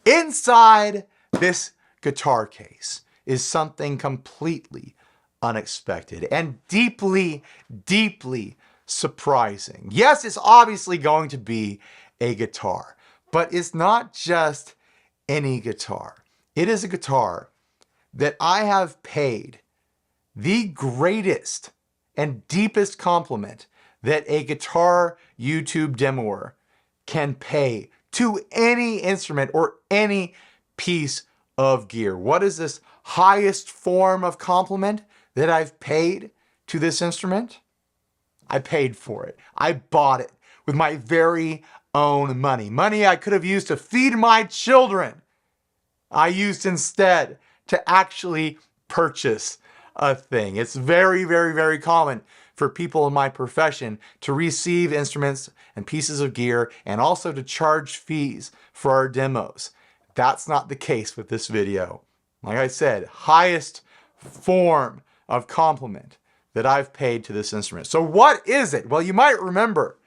inside this guitar case is something completely unexpected and deeply, deeply surprising. Yes, it's obviously going to be a guitar, but it's not just any guitar. It is a guitar that I have paid the greatest and deepest compliment that a guitar YouTube demoer can pay to any instrument or any piece of gear. What is this highest form of compliment that I've paid to this instrument? I paid for it. I bought it with my very own money. Money I could have used to feed my children. I used instead to actually purchase a thing. It's very, very, very common for people in my profession to receive instruments and pieces of gear and also to charge fees for our demos. That's not the case with this video. Like I said, highest form of compliment that I've paid to this instrument. So what is it? Well, you might remember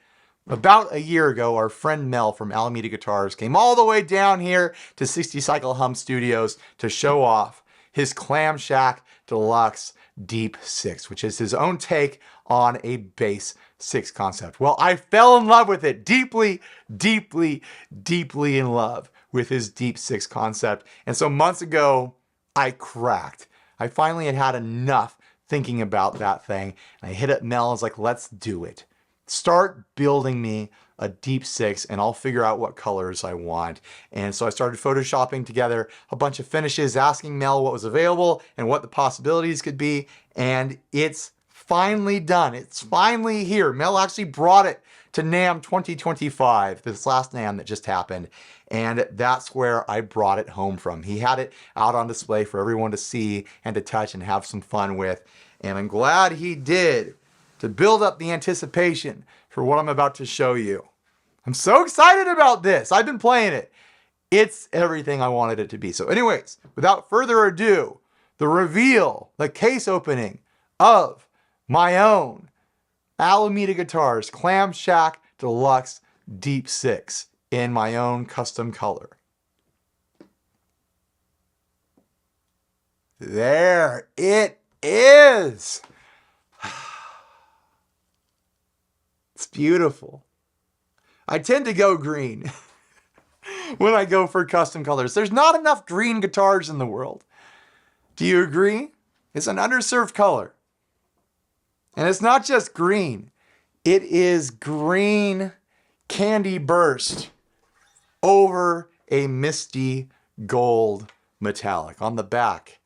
about a year ago, our friend Mel from Alameda Guitars came all the way down here to 60 Cycle Hum Studios to show off his Clamshack Deluxe Deep 6, which is his own take on a bass 6 concept. Well, I fell in love with it, deeply, deeply, deeply in love with his Deep 6 concept. And so months ago, I cracked. I finally had enough thinking about that thing. And I hit up Mel and was like, let's do it. Start building me a Deep 6 and I'll figure out what colors I want. And so I started photoshopping together a bunch of finishes, asking Mel what was available and what the possibilities could be. And it's finally done. It's finally here. Mel actually brought it to NAMM 2025, this last NAMM that just happened. And that's where I brought it home from. He had it out on display for everyone to see and to touch and have some fun with. And I'm glad he did, to build up the anticipation for what I'm about to show you. I'm so excited about this. I've been playing it. It's everything I wanted it to be. So anyways, without further ado, the reveal, the case opening of my own Alameda Guitars Clamshack Deluxe Deep 6 in my own custom color. There it is. It's beautiful. I tend to go green when I go for custom colors. There's not enough green guitars in the world. Do you agree? It's an underserved color. And it's not just green. It is green candy burst over a misty gold metallic on the back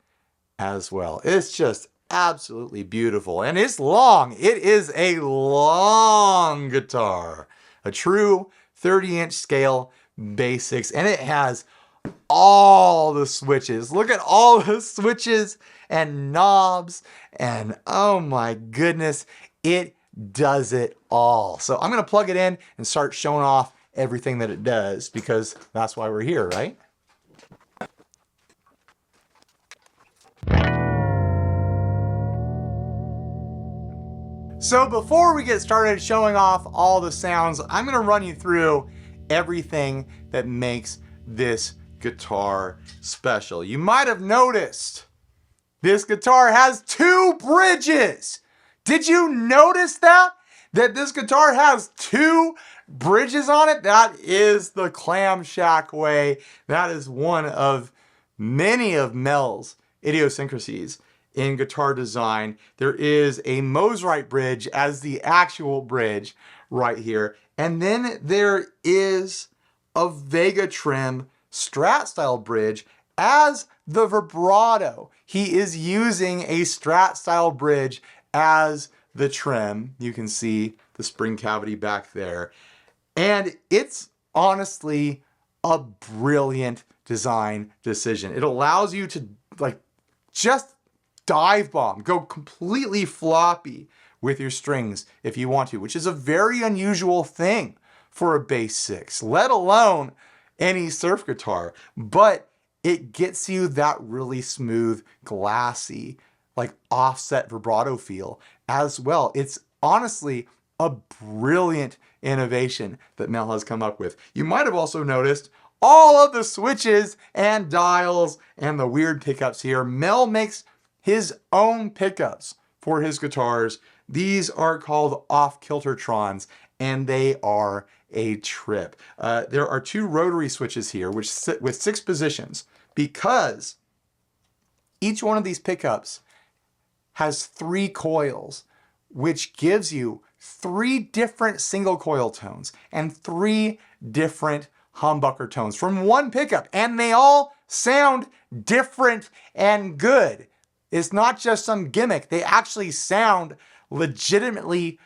as well. It's just absolutely beautiful. And it's long. It is a long guitar. A true 30-inch scale bass 6. And it has all the switches. Look at all the switches and knobs. And oh my goodness, it does it all. So I'm going to plug it in and start showing off everything that it does, because that's why we're here, right? So before we get started showing off all the sounds, I'm going to run you through everything that makes this guitar special. You might have noticed this guitar has 2 bridges. Did you notice that? That this guitar has 2 bridges on it? That is the Clamshack way. That is one of many of Mel's idiosyncrasies in guitar design. There is a Mosrite bridge as the actual bridge right here. And then there is a Vega trim Strat style bridge as the vibrato. He is using a Strat style bridge as the trim. You can see the spring cavity back there. And it's honestly a brilliant design decision. It allows you to just dive bomb, go completely floppy with your strings if you want to, which is a very unusual thing for a bass 6, let alone any surf guitar. But it gets you that really smooth, glassy, offset vibrato feel as well. It's honestly a brilliant innovation that Mel has come up with. You might have also noticed all of the switches and dials and the weird pickups here. Mel makes his own pickups for his guitars. These are called off-kiltertrons, and they are a trip. There are 2 rotary switches here, which sit with 6 positions, because each one of these pickups has 3 coils, which gives you 3 different single coil tones and 3 different humbucker tones from one pickup, and they all sound different and good. It's not just some gimmick. They actually sound legitimately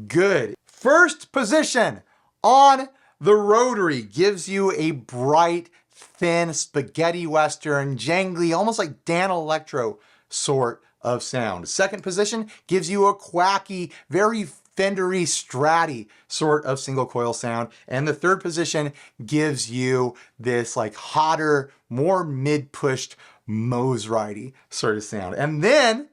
good. First position on the rotary gives you a bright, thin, spaghetti western, jangly, almost like Dan Electro sort of sound. Second position gives you a quacky, very Fendery, Stratty sort of single coil sound. And the third position gives you this like hotter, more mid-pushed Mosrite sort of sound. And then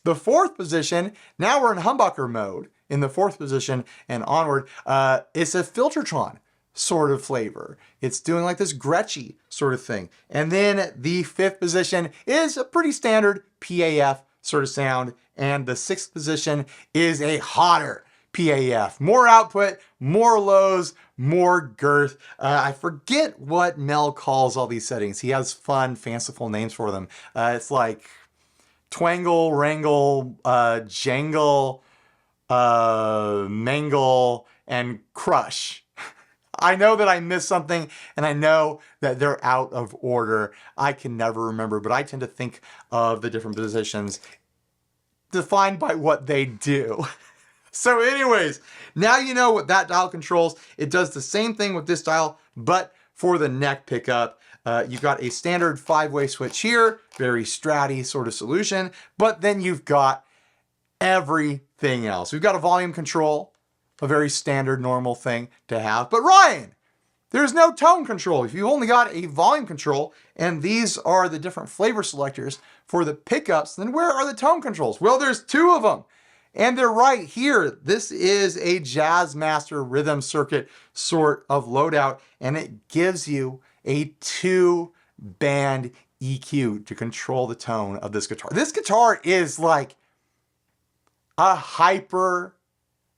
the fourth position, now we're in humbucker mode. In the fourth position and onward, it's a Filtertron sort of flavor. It's doing like this Gretschy sort of thing. And then the fifth position is a pretty standard PAF sort of sound. And the sixth position is a hotter PAF. More output, more lows, more girth. I forget what Mel calls all these settings. He has fun, fanciful names for them. It's like twangle, wrangle, jangle, mangle, and crush. I know that I missed something, and I know that they're out of order. I can never remember, but I tend to think of the different positions defined by what they do. So anyways, now you know what that dial controls. It does the same thing with this dial, but for the neck pickup. You've got a standard 5-way switch here, very Stratty sort of solution, but then you've got everything else. We've got a volume control, a very standard normal thing to have. But Ryan, there's no tone control. If you've only got a volume control and these are the different flavor selectors for the pickups, then where are the tone controls? Well, there's 2 of them. And they're right here. This is a Jazzmaster rhythm circuit sort of loadout, and it gives you a 2-band EQ to control the tone of this guitar. This guitar is like a hyper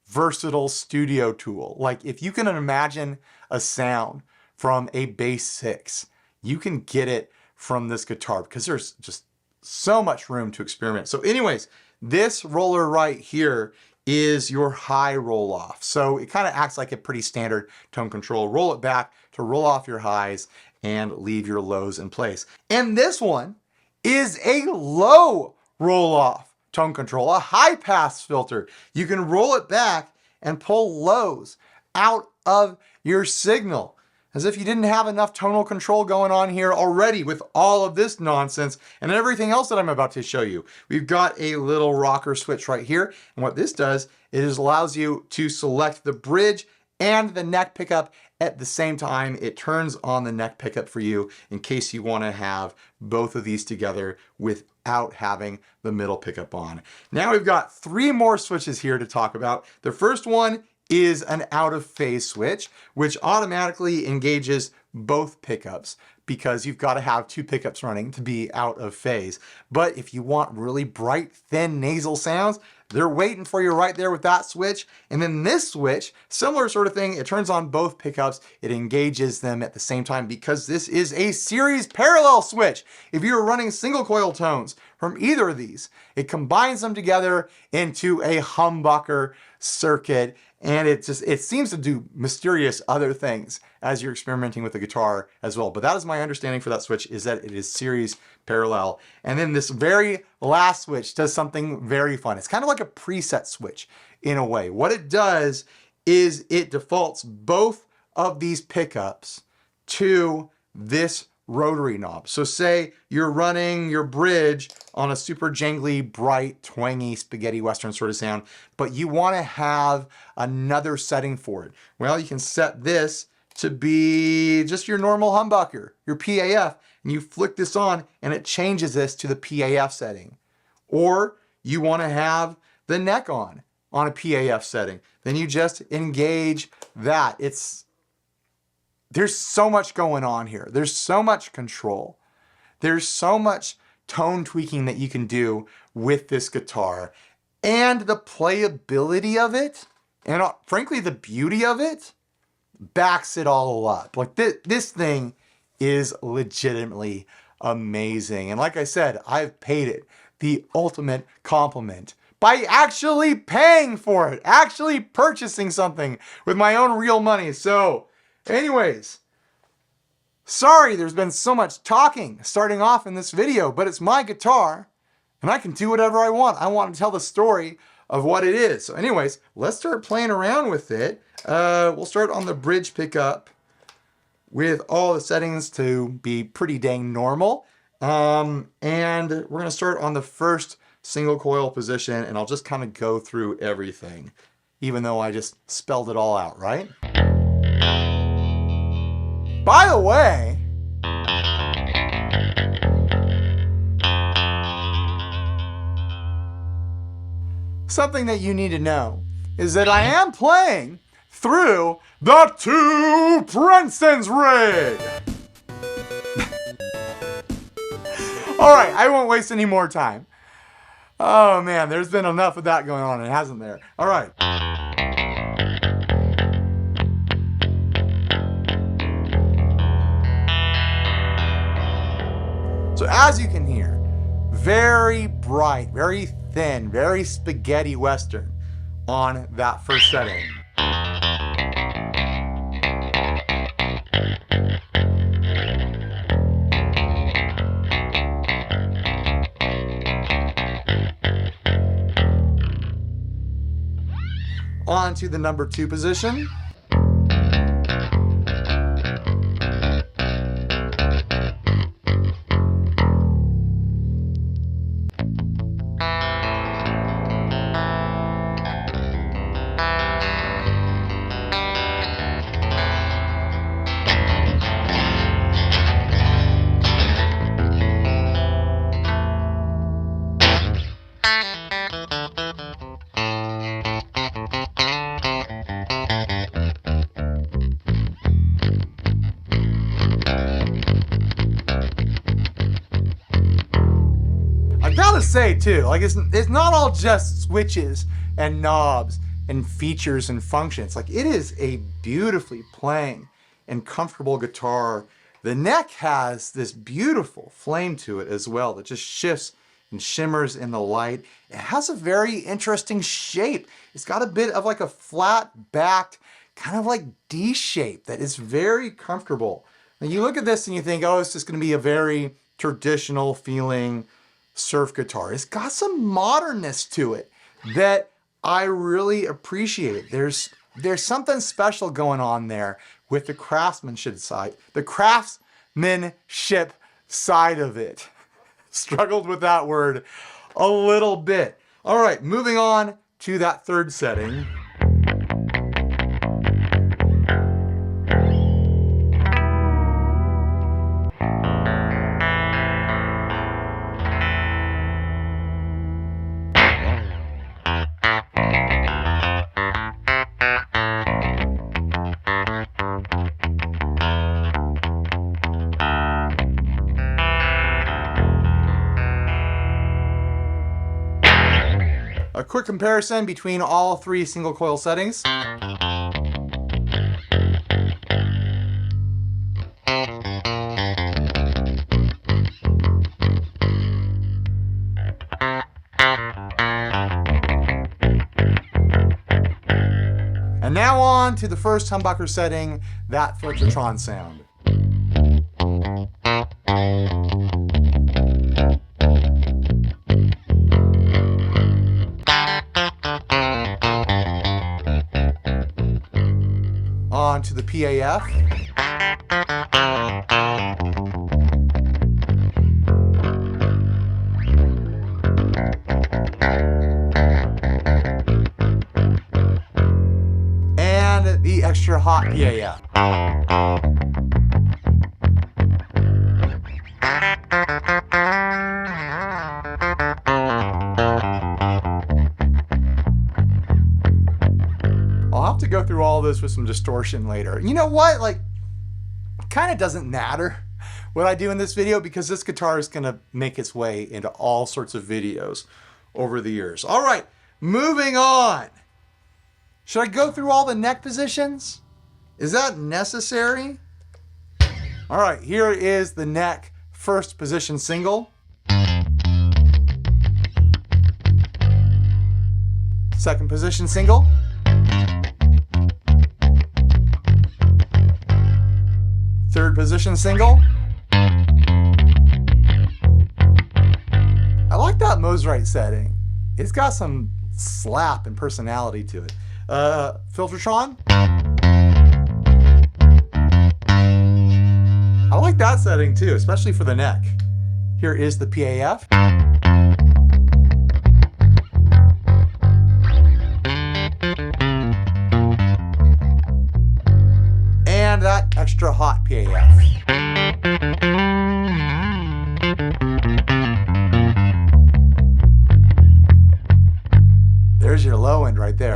versatile studio tool. Like if you can imagine a sound from a bass 6, you can get it from this guitar because there's just so much room to experiment. So anyways, this roller right here is your high roll off. So it kind of acts like a pretty standard tone control. Roll it back to roll off your highs and leave your lows in place. And this one is a low roll off tone control, a high pass filter. You can roll it back and pull lows out of your signal. As if you didn't have enough tonal control going on here already with all of this nonsense and everything else that I'm about to show you. We've got a little rocker switch right here. And what this does is allows you to select the bridge and the neck pickup at the same time. It turns on the neck pickup for you in case you want to have both of these together without having the middle pickup on. Now we've got 3 more switches here to talk about. The first one is an out of phase switch, which automatically engages both pickups because you've got to have 2 pickups running to be out of phase. But if you want really bright, thin nasal sounds, they're waiting for you right there with that switch. And then this switch, similar sort of thing, it turns on both pickups. It engages them at the same time because this is a series parallel switch. If you're running single coil tones from either of these, it combines them together into a humbucker circuit. And it seems to do mysterious other things as you're experimenting with the guitar as well. But that is my understanding for that switch, is that it is series parallel. And then this very last switch does something very fun. It's kind of like a preset switch in a way. What it does is it defaults both of these pickups to this rotary knob. So say you're running your bridge on a super jangly, bright, twangy, spaghetti western sort of sound, but you want to have another setting for it. Well, you can set this to be just your normal humbucker, your PAF, and you flick this on and it changes this to the PAF setting. Or you want to have the neck on a PAF setting. Then you just engage that. It's there's so much going on here. There's so much control. There's so much tone tweaking that you can do with this guitar. And the playability of it, and frankly, the beauty of it, backs it all up. Like this thing is legitimately amazing. And like I said, I've paid it the ultimate compliment by actually paying for it, actually purchasing something with my own real money. So anyways, sorry there's been so much talking starting off in this video, but it's my guitar and I can do whatever I want. I want to tell the story of what it is. So anyways, let's start playing around with it. We'll start on the bridge pickup with all the settings to be pretty dang normal. And we're going to start on the first single coil position, and I'll just kind of go through everything, even though I just spelled it all out, right? By the way, something that you need to know is that I am playing through the 2 Princeton's rig. All right, I won't waste any more time. Oh man, there's been enough of that going on, hasn't there? All right. So as you can hear, very bright, very thin, very spaghetti western on that first setting. On to the number 2 position. Say too, like it's not all just switches and knobs and features and functions. Like it is a beautifully playing and comfortable guitar. The neck has this beautiful flame to it as well that just shifts and shimmers in the light. It has a very interesting shape. It's got a bit of like a flat backed kind of like D shape that is very comfortable. Now you look at this and you think, oh, it's just going to be a very traditional feeling surf guitar. It's got some modernness to it that I really appreciate. There's something special going on there with the craftsmanship side of it. Struggled with that word a little bit. All right, moving on to that third setting. A quick comparison between all 3 single coil settings. And now on to the first humbucker setting, that Filtertron sound. On to the PAF. And the extra hot PAF. I'll have to go through all this with some distortion later. You know what? Like, kind of doesn't matter what I do in this video because this guitar is going to make its way into all sorts of videos over the years. All right, moving on. Should I go through all the neck positions? Is that necessary? All right, here is the neck first position single. Second position single. Third position single. I like that Mosrite setting. It's got some slap and personality to it. Filtertron. I like that setting too, especially for the neck. Here is the PAF. And that extra hot PAF. There's your low end right there.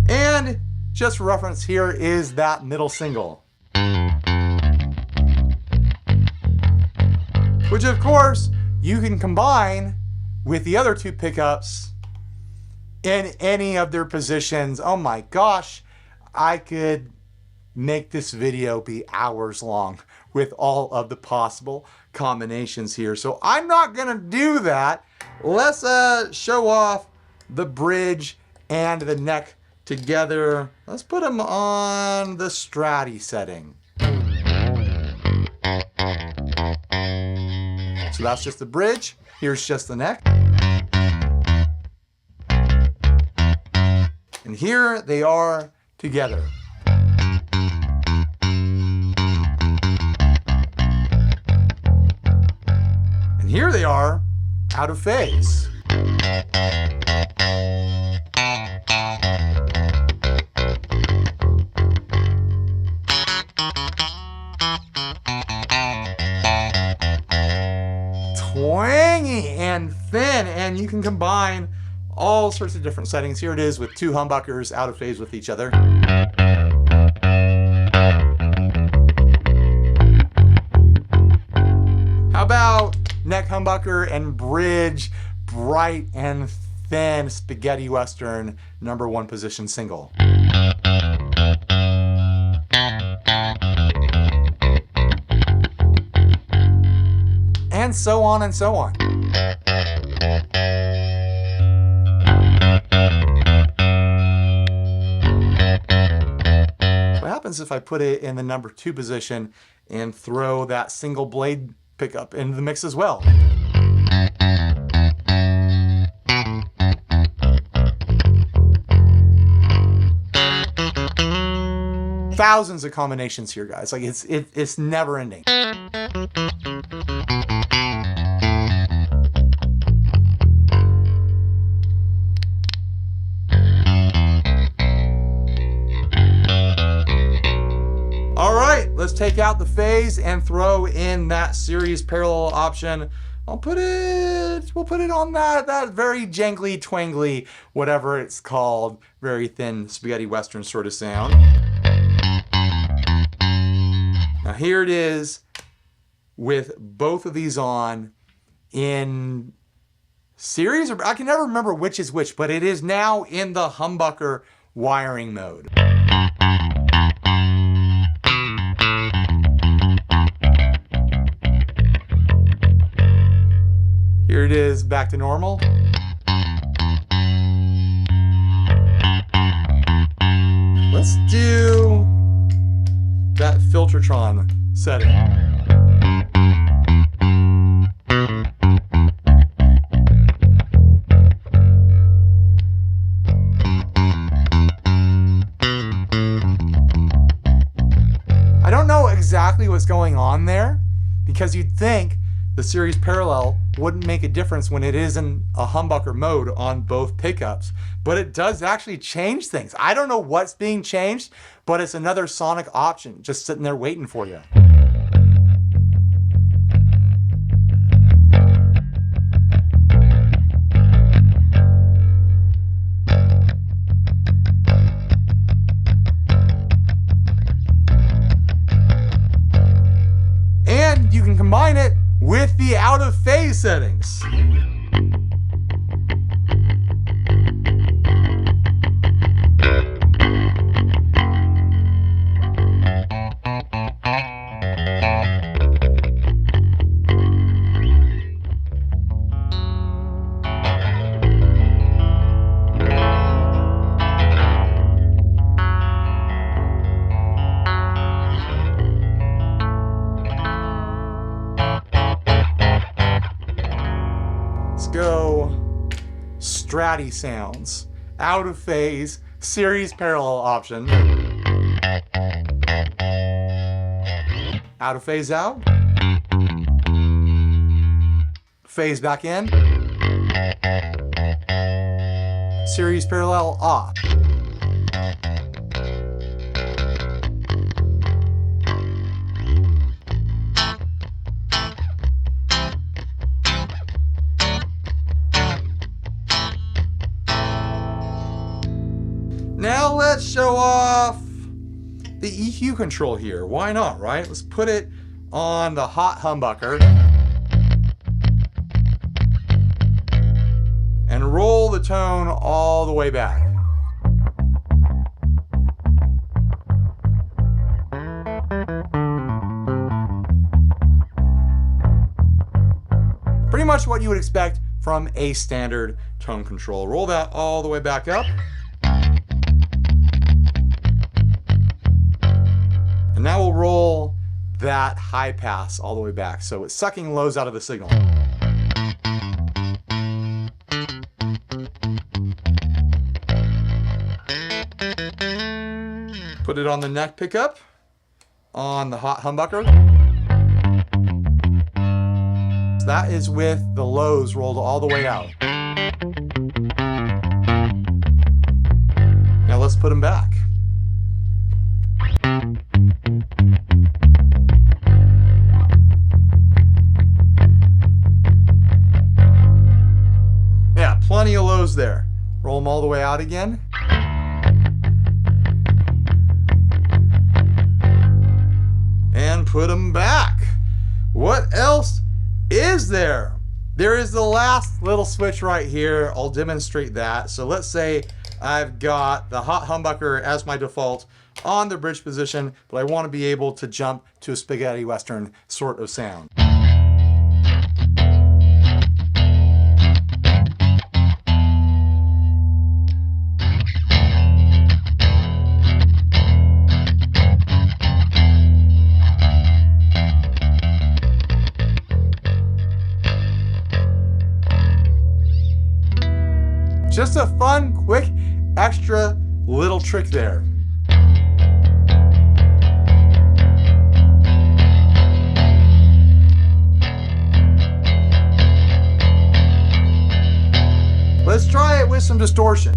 And just for reference, here is that middle single. Which of course you can combine with the other two pickups in any of their positions. Oh my gosh, I could make this video be hours long with all of the possible combinations here. So I'm not gonna do that. Let's show off the bridge and the neck together. Let's put them on the Stratty setting. So that's just the bridge. Here's just the neck. And here they are together. And here they are out of phase. Twangy and thin, and you can combine all sorts of different settings. Here it is with two humbuckers out of phase with each other. How about neck humbucker and bridge, bright and thin spaghetti western #1 position single. And so on and so on. What happens if I put it in the #2 position and throw that single blade pickup into the mix as well? Thousands of combinations here, guys. Like it's never ending. All right, let's take out the phase and throw in that series parallel option. We'll put it on that very jangly, twangly, whatever it's called, very thin spaghetti western sort of sound. Now here it is with both of these on in series, or I can never remember which is which, but it is now in the humbucker wiring mode. Here it is back to normal. Let's do that Filtertron setting. I don't know exactly what's going on there, because you'd think the series parallel wouldn't make a difference when it is in a humbucker mode on both pickups, but it does actually change things. I don't know what's being changed, but it's another sonic option just sitting there waiting for you. combine it with the out of phase settings. Go Stratty sounds, out of phase, series parallel option, out of phase out, phase back in, series parallel off. Now let's show off the EQ control here. Why not, right? Let's put it on the hot humbucker and roll the tone all the way back. Pretty much what you would expect from a standard tone control. Roll that all the way back up. And now we'll roll that high pass all the way back. So it's sucking lows out of the signal. Put it on the neck pickup, on the hot humbucker. So that is with the lows rolled all the way out. Now let's put them back. Yeah, plenty of lows there. Roll them all the way out again. And put them back. What else is there? There is the last little switch right here. I'll demonstrate that. So let's say I've got the hot humbucker as my default on the bridge position, but I want to be able to jump to a spaghetti western sort of sound. Just a fun, quick, extra little trick there. Let's try it with some distortion.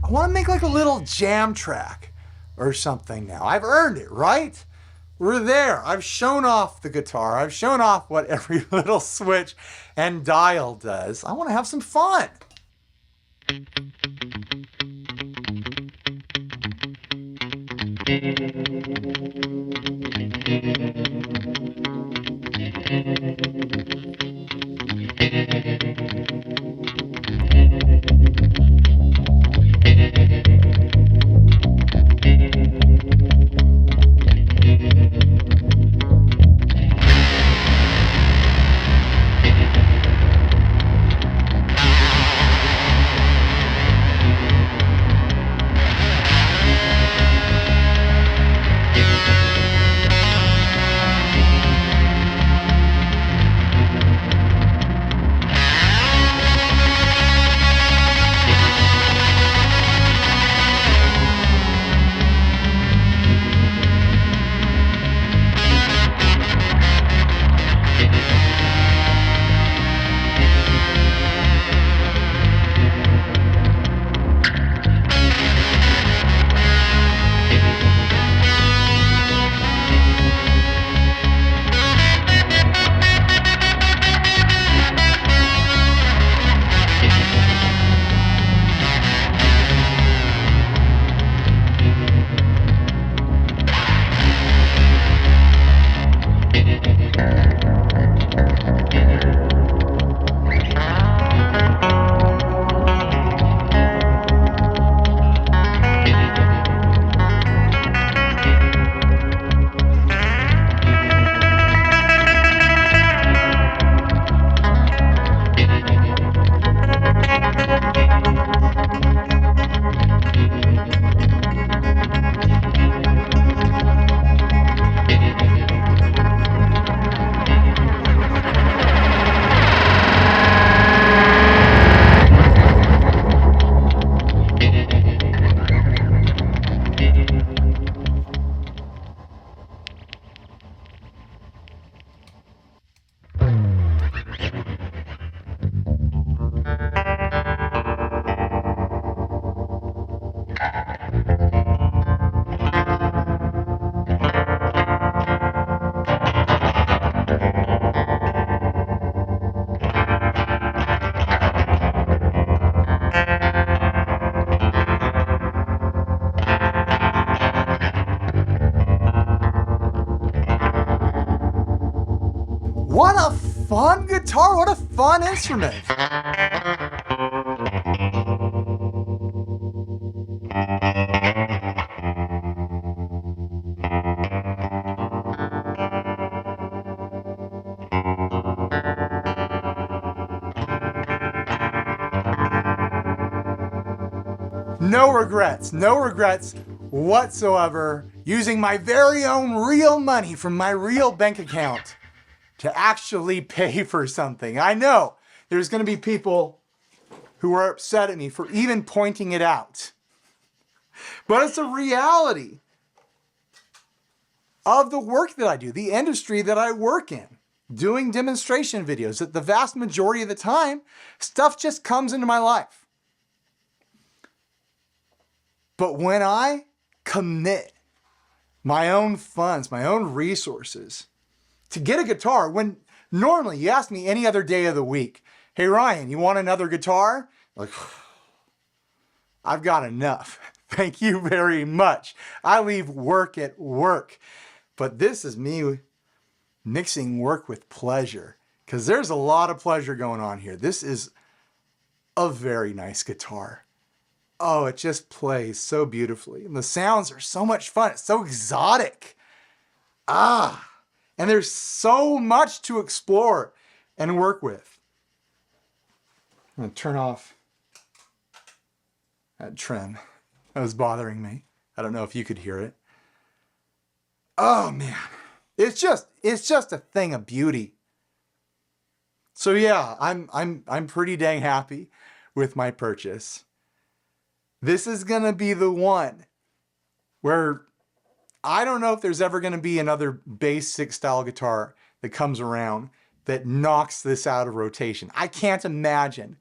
I want to make like a little jam track or something now. I've earned it, right? we're there. I've shown off the guitar. I've shown off what every little switch and dial does. I want to have some fun. What a fun guitar! What a fun instrument! No regrets whatsoever using my very own real money from my real bank account to actually pay for something. I know there's going to be people who are upset at me for even pointing it out. But it's a reality of the work that I do, the industry that I work in, doing demonstration videos. That the vast majority of the time, stuff just comes into my life. But when I commit my own funds, my own resources to get a guitar, when normally you ask me any other day of the week, hey Ryan, you want another guitar? Like, I've got enough. Thank you very much. I leave work at work. But this is me mixing work with pleasure, because there's a lot of pleasure going on here. This is a very nice guitar. Oh, it just plays so beautifully. And the sounds are so much fun. It's so exotic. And there's so much to explore and work with. I'm going to turn off that trim. That was bothering me. I don't know if you could hear it. Oh man, it's just a thing of beauty. So yeah, I'm pretty dang happy with my purchase. This is gonna be the one where I don't know if there's ever gonna be another bass 6 style guitar that comes around that knocks this out of rotation. I can't imagine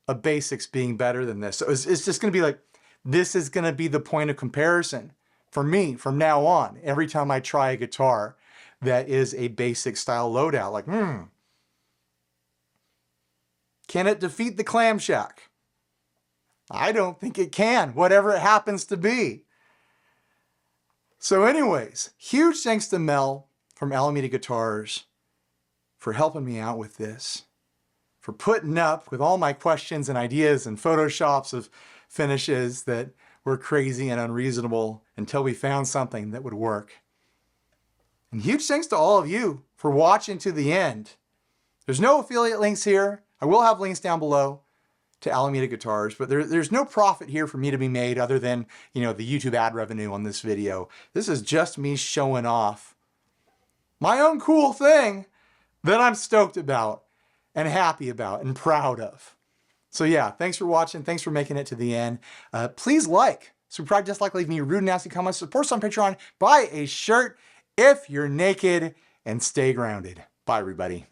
a bass 6 being better than this. So it's just gonna be like, this is gonna be the point of comparison for me from now on, every time I try a guitar that is a basic style loadout. Like, can it defeat the Clamshack? I don't think it can, whatever it happens to be. So anyways, huge thanks to Mel from Alameda Guitars for helping me out with this, for putting up with all my questions and ideas and photoshops of finishes that were crazy and unreasonable until we found something that would work. And huge thanks to all of you for watching to the end. There's no affiliate links here. I will have links down below to Alameda Guitars, but there's no profit here for me to be made other than, the YouTube ad revenue on this video. This is just me showing off my own cool thing that I'm stoked about and happy about and proud of. So yeah, thanks for watching. Thanks for making it to the end. Please like, subscribe, dislike, leave me rude and nasty comments, support us on Patreon, buy a shirt if you're naked, and stay grounded. Bye, everybody.